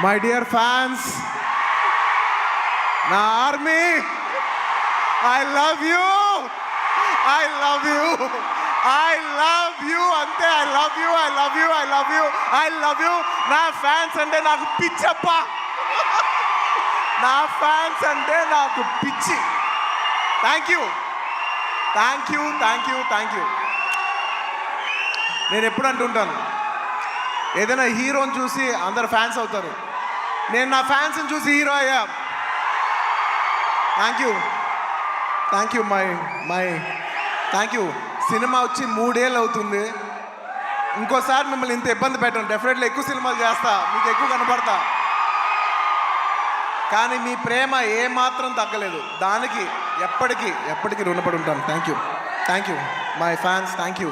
My dear fans, నా army, I love you, I love you, I love you, అంతే. I love you, I love you, I love you, I love you. నా fans అంటే నాకు పిచ్చప్ప, నా fans అంటే నాకు పిచ్చి. Thank you, thank you, thank you, thank you. నేను ఎప్పుడు అంటుంటాను, ఏదైనా హీరోని చూసి అందరు ఫ్యాన్స్ అవుతారు. నేను నా ఫ్యాన్స్ని చూసి హీరో అయ్యా. Thank you, thank you, my thank you. Cinema వచ్చి 3 ఏళ్ళు అవుతుంది. ఇంకోసారి మిమ్మల్ని ఇంత ఇబ్బంది పెట్టను. డెఫినెట్లీ ఎక్కువ సినిమాలు చేస్తా, మీకు ఎక్కువ కనపడతా. కానీ మీ ప్రేమ ఏమాత్రం తగ్గలేదు. దానికి ఎప్పటికీ రుణపడి ఉంటాను. Thank you, thank you my fans, thank you.